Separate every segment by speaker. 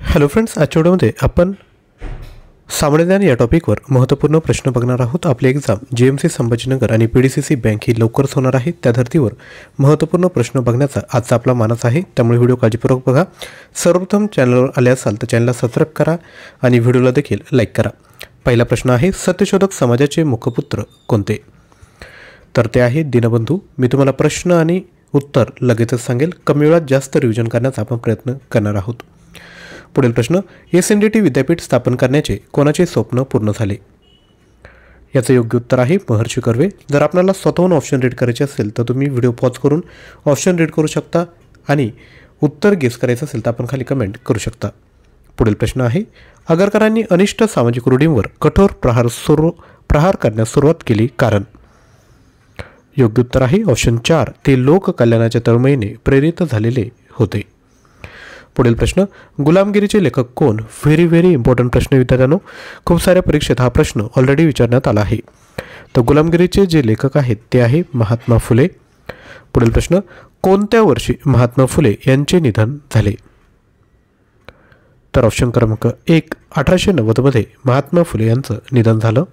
Speaker 1: Hello friends, आजच्या व्हिडिओमध्ये आपण सामान्यज्ञान या टॉपिकवर महत्त्वपूर्ण प्रश्न बघणार आहोत। आपली एक्झाम जीएमसी संभाजीनगर आणि पीडीसीसी बँक ही लवकरच होणार आहे। त्या धर्तीवर महत्त्वपूर्ण प्रश्न बघण्याचा आजचा आपला मानस आहे, त्यामुळे व्हिडिओ काळजीपूर्वक बघा। सर्वप्रथम चॅनलवर आले असाल तर चॅनलला सबस्क्राइब करा आणि व्हिडिओला देखील लाईक करा। पहिला प्रश्न आहे, सत्यशोधक समाजाचे मुखपुत्र कोणते? तर ते आहे दीनबंधू। मी तुम्हाला प्रश्न आणि उत्तर लगेचच सांगेल। कमी वेळात जास्त रिव्हिजन करण्याचा आपण प्रयत्न करणार आहोत। पुढील प्रश्न, एसएनडीटी विद्यापीठ स्थापन करण्याचे कोणाचे स्वप्न पूर्ण झाले? याचं योग्य उत्तर आहे महर्षी कर्वे। जर आपल्याला स्वतःहून ऑप्शन रीड करायचे असेल तर तुम्ही व्हिडिओ पॉज करून ऑप्शन रीड करू शकता आणि उत्तर गेस करायचं असेल तर आपण खाली कमेंट करू शकता। पुढील प्रश्न आहे, आगरकरांनी अनिष्ट सामाजिक रूढींवर कठोर प्रहार करण्यास सुरुवात केली कारण? योग्य उत्तर आहे ऑप्शन 4, ते लोककल्याणाच्या तळमळीने प्रेरित झालेले होते। पुढील प्रश्न, गुलामगिरीचे लेखक कोण? व्हेरी इम्पॉर्टंट प्रश्न विद्यार्थ्यांनो, खूप साऱ्या परीक्षेत हा प्रश्न ऑलरेडी विचारण्यात आला आहे। तर गुलामगिरीचे जे लेखक आहेत ते आहे महात्मा फुले। पुढील प्रश्न, कोणत्या वर्षी महात्मा फुले यांचे निधन झाले? तर ऑप्शन क्रमांक 1, 1890 मध्ये महात्मा फुले यांचं निधन झालं।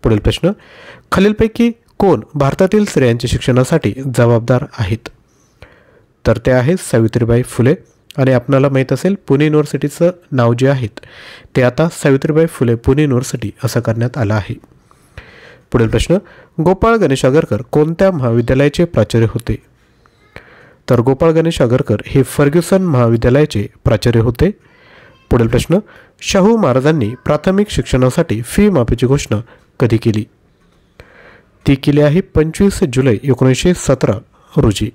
Speaker 1: पुढील प्रश्न, खालीलपैकी कोण भारतातील स्त्रियांच्या शिक्षणासाठी जबाबदार आहेत? तर ते आहे सावित्रीबाई फुले। आणि आपल्याला माहीत असेल पुणे युनिव्हर्सिटीचं नाव जे आहेत ते आता सावित्रीबाई फुले पुणे युनिव्हर्सिटी असं करण्यात आलं आहे। पुढील प्रश्न, गोपाळ गणेश आगरकर कोणत्या महाविद्यालयाचे प्राचार्य होते? तर गोपाळ गणेश आगरकर हे फर्ग्युसन महाविद्यालयाचे प्राचार्य होते। पुढील प्रश्न, शाहू महाराजांनी प्राथमिक शिक्षणासाठी फी माफीची घोषणा कधी केली? ती केली आहे 25 जुलै 1917 रोजी।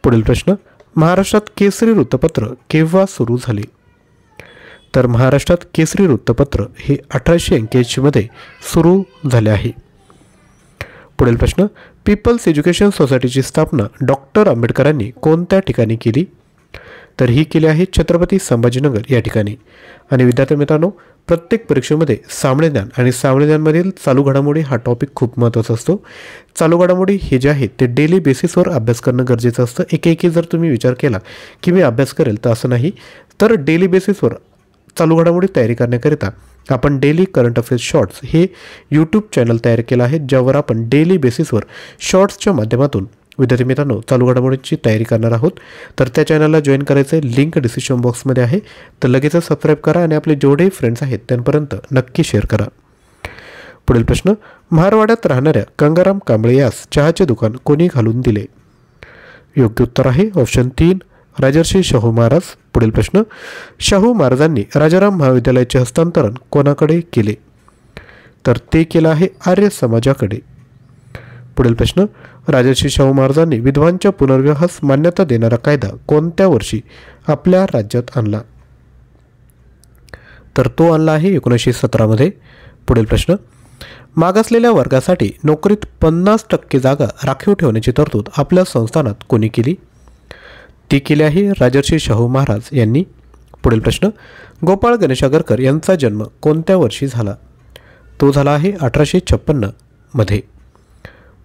Speaker 1: पुढील प्रश्न, महाराष्ट्रात केसरी वृत्तपत्र केव्हा सुरू झाले? तर महाराष्ट्रात केसरी वृत्तपत्र हे 1881 मध्ये सुरू झाले आहे। पुढील प्रश्न, पीपल्स एज्युकेशन सोसायटीची स्थापना डॉक्टर आंबेडकरांनी कोणत्या ठिकाणी केली? तर ही केली आहे छत्रपती संभाजीनगर या ठिकाणी। आणि विद्यार्थी मित्रांनो, प्रत्येक परीक्षेमध्ये सामान्यज्ञान आणि सामान्यज्ञानमधील चालू घडामोडी हा टॉपिक खूप महत्त्वाचा असतो। चालू घडामोडी हे जे आहेत ते डेली बेसिसवर अभ्यास करणं गरजेचं असतं। एक जर तुम्ही विचार केला की मी अभ्यास करेल तर असं नाही, तर डेली बेसिसवर चालू घडामोडी तयारी करण्याकरिता आपण डेली करंट अफेअर्स शॉर्ट्स हे यूट्यूब चॅनल तयार केलं आहे, ज्यावर आपण डेली बेसिसवर शॉर्ट्सच्या माध्यमातून विद्यार्थी मित्रांनो चालू घडामोडींची तयारी करणार आहोत। तर त्या चॅनलला जॉईन करायचं लिंक डिस्क्रिप्शन बॉक्समध्ये आहे, तर लगेचच सबस्क्राईब करा आणि आपले जेवढेही फ्रेंड्स आहेत त्यांपर्यंत नक्की शेअर करा। पुढील प्रश्न, महारवाड्यात राहणाऱ्या गंगाराम कांबळे यास चहाचे दुकान कोणी घालून दिले? योग्य उत्तर आहे ऑप्शन 3, राजर्षी शाहू महाराज। पुढील प्रश्न, शाहू महाराजांनी राजाराम महाविद्यालयाचे हस्तांतरण कोणाकडे केले? तर ते केलं आहे आर्य समाजाकडे। पुढील प्रश्न, राजर्षी शाहू महाराजांनी विधवांच्या पुनर्विवाहास मान्यता देणारा कायदा कोणत्या वर्षी आपल्या राज्यात आणला? तर तो आणला आहे 1917 मध्ये। पुढील प्रश्न, मागासलेल्या वर्गासाठी नोकरीत 50% जागा राखीव ठेवण्याची तरतूद आपल्या संस्थानात कोणी केली? ती केली आहे राजर्षी शाहू महाराज यांनी। पुढील प्रश्न, गोपाळ गणेश आगरकर यांचा जन्म कोणत्या वर्षी झाला? तो झाला आहे 1856 मध्ये।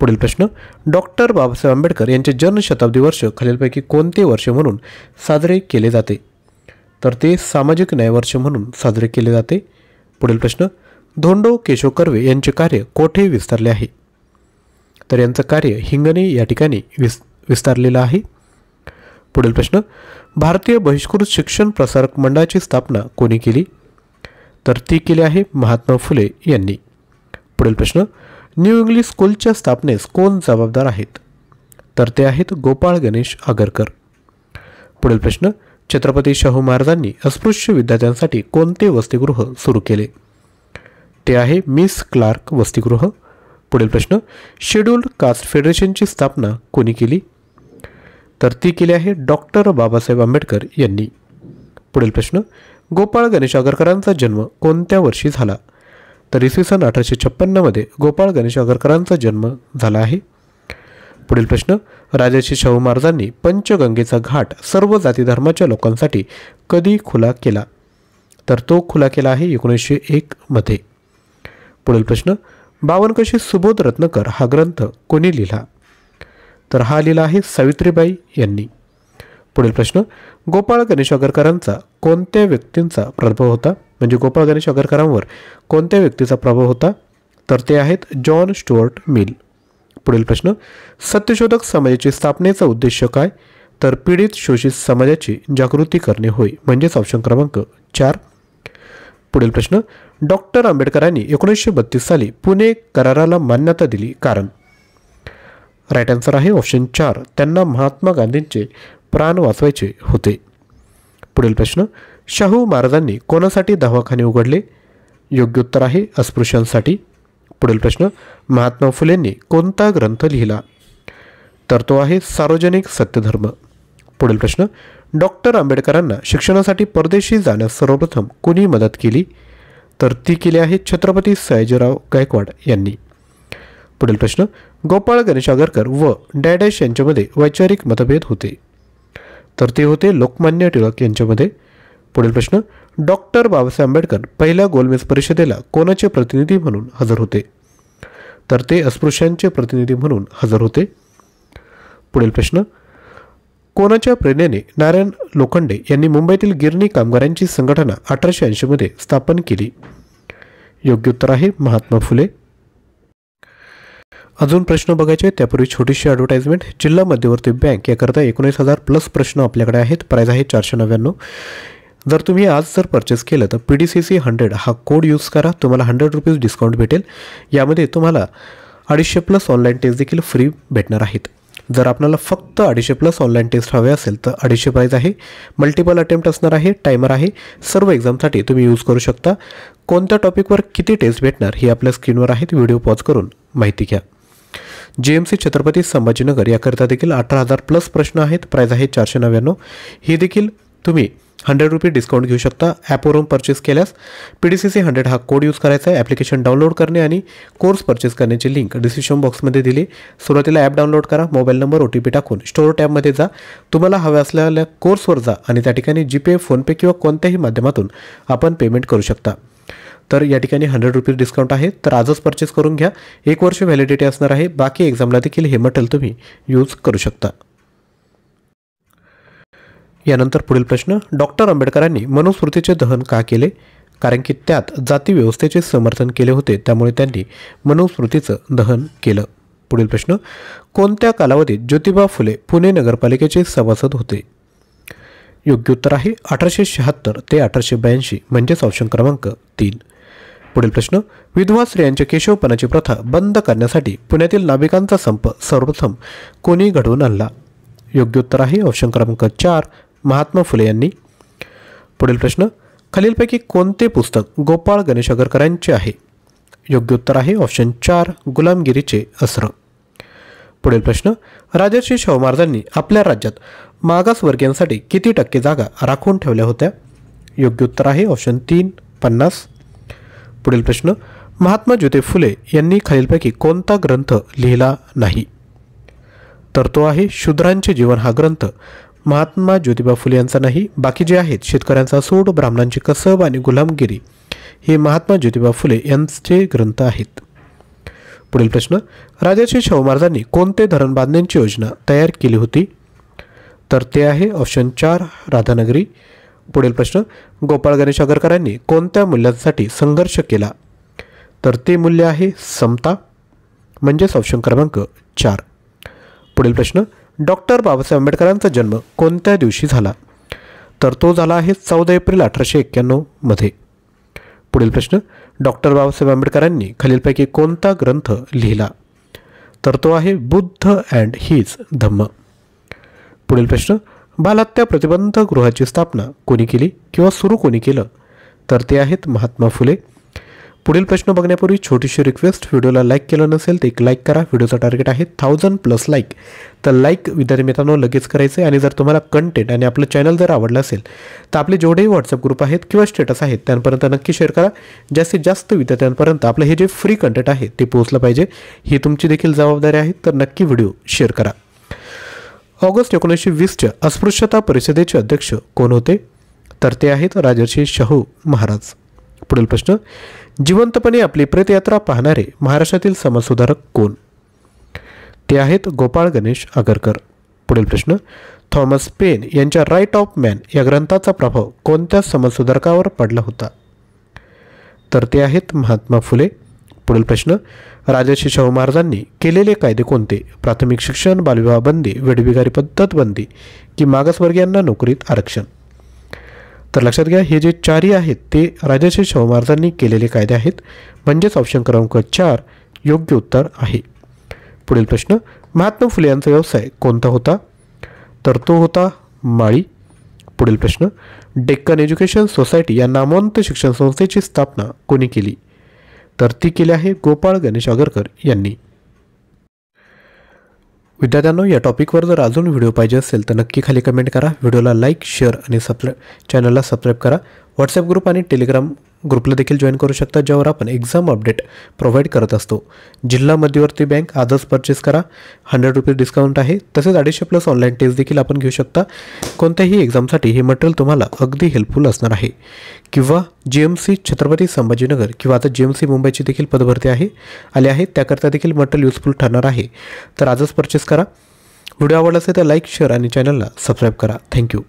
Speaker 1: पुढील प्रश्न, डॉक्टर बाबासाहेब आंबेडकर यांचे जन्मशताब्दी वर्ष खालीलपैकी कोणते वर्ष म्हणून साजरे केले जाते? तर ते सामाजिक न्याय वर्ष म्हणून साजरे केले जाते। पुढील प्रश्न, धोंडो केशव कर्वे यांचे कार्य कोठे विस्तारले आहे? तर यांचं कार्य हिंगणे या ठिकाणी विस्तारलेलं आहे। पुढील प्रश्न, भारतीय बहिष्कृत शिक्षण प्रसारक मंडळाची स्थापना कोणी केली? तर ती केली आहे महात्मा फुले यांनी। पुढील प्रश्न, न्यू इंग्लिश स्कूलच्या स्थापनेस कोण जबाबदार आहेत? तर ते आहेत गोपाळ गणेश आगरकर। पुढील प्रश्न, छत्रपती शाहू महाराजांनी अस्पृश्य विद्यार्थ्यांसाठी कोणते वसतिगृह सुरू केले? ते आहे मिस क्लार्क वसतिगृह। पुढील प्रश्न, शेड्यूल्ड कास्ट फेडरेशनची स्थापना कोणी केली? तर ती केली आहे डॉक्टर बाबासाहेब आंबेडकर यांनी। पुढील प्रश्न, गोपाळ गणेश आगरकरांचा जन्म कोणत्या वर्षी झाला? तर इसवी सन 1856 मध्ये गोपाळ गणेश आगरकरांचा जन्म झाला आहे। पुढील प्रश्न, राजर्षी शाहू महाराजांनी पंचगंगेचा घाट सर्व जाती धर्माच्या लोकांसाठी कधी खुला केला? तर तो खुला केला आहे 1901 मध्ये। पुढील प्रश्न, 52 कशी सुबोध रत्नकर हा ग्रंथ कोणी लिहिला? तर हा लिहिला आहे सावित्रीबाई यांनी। पुढील प्रश्न, गोपाळ गणेश आगरकरांचा कोणत्या व्यक्तींचा प्रभाव होता, म्हणजे गोपाळ गणेश आगरकरांवर कोणत्या व्यक्तीचा प्रभाव होता, तर ते आहेत जॉन स्टुअर्ट मिल. पुढील प्रश्न, सत्यशोधक समाजाची स्थापनेचा उद्देश काय, तर पीडित शोषित समाजाची जागृती करणे होय, म्हणजेच ऑप्शन क्रमांक 4. पुढील प्रश्न, डॉक्टर आंबेडकरांनी 1932 साली पुणे कराराला मान्यता दिली कारण, राईट आन्सर आहे ऑप्शन 4. त्यांना महात्मा गांधींचे प्राण वाचवायचे होते. पुढील प्रश्न, शाहू महाराजांनी कोणासाठी दवाखाने उघडले, योग्य उत्तर आहे अस्पृश्यांसाठी. पुढील प्रश्न, महात्मा फुलेंनी कोणता ग्रंथ लिहिला, तर तो आहे सार्वजनिक सत्यधर्म. पुढील प्रश्न, डॉक्टर आंबेडकरांना शिक्षणासाठी परदेशी जाण्यास सर्वप्रथम कोणी मदत केली, तर ती केली आहे छत्रपती सयाजीराव गायकवाड यांनी. पुढील प्रश्न, गोपाळ गणेश आगरकर व डॅडॅश यांच्यामध्ये वैचारिक मतभेद होते, तर ते होते लोकमान्य टिळक यांच्यामध्ये. पुढील प्रश्न, डॉक्टर बाबासाहेब आंबेडकर पहिल्या गोलमेज परिषदेला कोणाचे प्रतिनिधी म्हणून हजर होते, तर ते अस्पृश्यांचे प्रतिनिधी म्हणून हजर होते. पुढील प्रश्न, कोणाच्या प्रेरणेने नारायण लोखंडे यांनी मुंबईतील गिरणी कामगारांची संघटना 1880 मध्ये स्थापन केली, योग्य उत्तर आहे महात्मा फुले. अजून प्रश्न बघायचे त्यापूर्वी छोटीशी ॲडव्हर्टाइजमेंट. जिल्हा मध्यवर्ती बँक याकरता 19,000 प्लस प्रश्न आपल्याकडे आहेत. प्राईज आहे 499. जर तुम्ही आज जर परचेस केलं तर PDCC 100 हा कोड यूज करा, तुम्हाला 100 रुपीज डिस्काउंट भेटेल. यामध्ये तुम्हाला 250 प्लस ऑनलाईन टेस्ट देखील फ्री भेटणार आहेत. जर आपल्याला फक्त 250 प्लस ऑनलाईन टेस्ट हवे असेल तर 250 प्राईज आहे. मल्टिपल अटेम्प्ट असणार आहे, टायमर आहे. सर्व एक्झामसाठी तुम्ही यूज करू शकता. कोणत्या टॉपिकवर किती टेस्ट भेटणार ही आपल्या स्क्रीनवर आहेत, व्हिडिओ पॉज करून माहिती घ्या. GMC छत्रपती संभाजीनगर याकरिता देखील 18,000 प्लस प्रश्न आहेत. प्राईज आहे 499. ही देखील तुम्ही 100 रुपये डिस्काउंट घेऊ शकता ॲपवरून परचेस केल्यास. PDCC 100 हा कोड यूज करायचा आहे. ॲप्लिकेशन डाउनलोड करणे आणि कोर्स परचेस करण्याची लिंक डिस्क्रिप्शन बॉक्समध्ये दिली. सुरुवातीला ॲप डाउनलोड करा, मोबाईल नंबर OTP टाकून स्टोअर टॅबमध्ये जा, तुम्हाला हव्या असलेल्या कोर्सवर जा आणि त्या ठिकाणी GPay, फोनपे किंवा कोणत्याही माध्यमातून आपण पेमेंट करू शकता. तर या ठिकाणी 100 रुपीज डिस्काउंट आहे, तर आजच परचेस करून घ्या. 1 वर्ष व्हॅलिडिटी असणार आहे. बाकी एक्झामला देखील हे मटेरियल तुम्ही यूज करू शकता. यानंतर पुढील प्रश्न, डॉक्टर आंबेडकरांनी मनुस्मृतीचे दहन का केले, कारण की त्यात जाती व्यवस्थेचे समर्थन केले होते, त्यामुळे त्यांनी मनुस्मृतीचं दहन केलं. पुढील प्रश्न, कोणत्या कालावधीत ज्योतिबा फुले पुणे नगरपालिकेचे सभासद होते, योग्य उत्तर आहे 1876 ते 1882, म्हणजेच ऑप्शन क्रमांक 3. पुढील प्रश्न, विधवा स्त्रियांच्या केशवपणाची प्रथा बंद करण्यासाठी पुण्यातील नाभिकांचा संप सर्वप्रथम कोणी घडवून आणला, योग्य उत्तर आहे ऑप्शन क्रमांक 4 महात्मा फुले यांनी. पुढील प्रश्न, खालीलपैकी कोणते पुस्तक गोपाळ गणेश आगरकरांचे आहे, योग्य उत्तर आहे ऑप्शन 4 गुलामगिरीचे अस्त्र. पुढील प्रश्न, राजर्षी शाहू महाराजांनी आपल्या राज्यात मागासवर्गीयांसाठी किती टक्के जागा राखून ठेवल्या होत्या, योग्य उत्तर आहे ऑप्शन 3 50. पुढील प्रश्न, महात्मा ज्योतिबा फुले यांनी खालीलपैकी कोणता ग्रंथ लिहिला नाही, तर तो आहे शूद्रांचे जीवन हा ग्रंथ महात्मा ज्योतिबा फुले यांचा नाही. बाकी जे आहेत शेतकऱ्यांचा सूड, ब्राह्मणांची कसब आणि गुलामगिरी हे महात्मा ज्योतिबा फुले यांचे ग्रंथ आहेत. पुढील प्रश्न, राजर्षी शाहू महाराजांनी कोणते धरण बांधण्याची योजना तयार केली होती, तर ते आहे ऑप्शन 4 राधानगरी. पुढील प्रश्न, गोपाळ गणेश आगरकरांनी कोणत्या मूल्यांसाठी संघर्ष केला, तर ते मूल्य आहे समता, म्हणजेच ऑप्शन क्रमांक 4. पुढील प्रश्न, डॉक्टर बाबासाहेब आंबेडकरांचा जन्म कोणत्या दिवशी झाला, तर तो झाला आहे 14 एप्रिल 1891 मध्ये. पुढील प्रश्न, डॉक्टर बाबासाहेब आंबेडकरांनी खालीलपैकी कोणता ग्रंथ लिहिला, तर तो आहे बुद्ध अँड हिज धम्म. पुढील प्रश्न, बालहत्या प्रतिबंध गृहाची स्थापना कोणी केली किंवा सुरू कोणी केलं, तर ते आहेत महात्मा फुले. पुढील प्रश्न बघण्यापूर्वी छोटीशी रिक्वेस्ट, व्हिडिओला लाईक केलं नसेल तर एक लाईक करा. व्हिडिओचा टार्गेट आहे 1000 प्लस लाईक, तर लाईक विद्यार्थी मित्रांनो लगेच करायचे. आणि जर तुम्हाला कंटेंट आणि आपलं चॅनल जर आवडलं असेल तर आपले जेवढेही व्हॉट्सअप ग्रुप आहेत किंवा स्टेटस आहेत त्यांपर्यंत नक्की शेअर करा. जास्तीत जास्त विद्यार्थ्यांपर्यंत आपलं हे जे फ्री कंटेंट आहे ते पोहोचलं पाहिजे, ही तुमची देखील जबाबदारी आहे. तर नक्की व्हिडिओ शेअर करा. ऑगस्ट 1920च्या अस्पृश्यता परिषदेचे अध्यक्ष कोण होते, तर ते आहेत राजर्षी शाहू महाराज. पुढील प्रश्न, जिवंतपणे आपली प्रेतयात्रा पाहणारे महाराष्ट्रातील समाजसुधारक कोण, ते आहेत गोपाळ गणेश आगरकर. पुढील प्रश्न, थॉमस पेन यांच्या राईट ऑफ मॅन या ग्रंथाचा प्रभाव कोणत्या समाजसुधारकावर पडला होता? तर ते आहेत महात्मा फुले. पुढील प्रश्न, राजर्षी शाहू महाराजांनी केलेले कायदे कोणते? प्राथमिक शिक्षण, बालविवाह बंदी, वेठबिगारी पद्धत बंदी की मागासवर्गीयांना नोकरीत आरक्षण? तर लक्षात घ्या, हे जे चारही आहेत ते राजर्षी शाहू महाराजांनी केलेले कायदे आहेत, म्हणजेच ऑप्शन क्रमांक 4 योग्य उत्तर आहे. पुढील प्रश्न, महात्मा फुले यांचा व्यवसाय कोणता होता? तर तो होता माळी. पुढील प्रश्न, डेक्कन एज्युकेशन सोसायटी या नामवंत शिक्षण संस्थेची स्थापना कोणी केली? तर ती केली आहे गोपाळ गणेश आगरकर यांनी. विद्यार्थ्यांनो, या टॉपिकवर जर अजून व्हिडिओ पाहिजे असेल तर नक्की खाली कमेंट करा. व्हिडिओला लाईक, शेअर आणि चॅनलला सबस्क्राईब करा. व्हॉट्सॲप ग्रुप आणि टेलिग्राम ग्रुपला देखील जॉईन करू शकता, ज्यावर आपण एक्झाम अपडेट प्रोव्हाइड करत असतो. जिल्हा मध्यवर्ती बँक आजच परचेस करा, 100 रुपये डिस्काउंट आहे. तसेच 250+ ऑनलाईन टेस्ट देखील आपण घेऊ शकता. कोणत्याही एक्झामसाठी हे मटेरियल तुम्हाला अगदी हेल्पफुल असणार आहे. किंवा GMC छत्रपती संभाजीनगर किंवा आता GMC मुंबईची देखील पदभरती आली आहे, त्याकरता देखील मटेरियल युजफुल ठरणार आहे. तर आजच परचेस करा. व्हिडिओ आवडला असेल तर लाईक, शेअर आणि चॅनलला सबस्क्राईब करा. थँक्यू.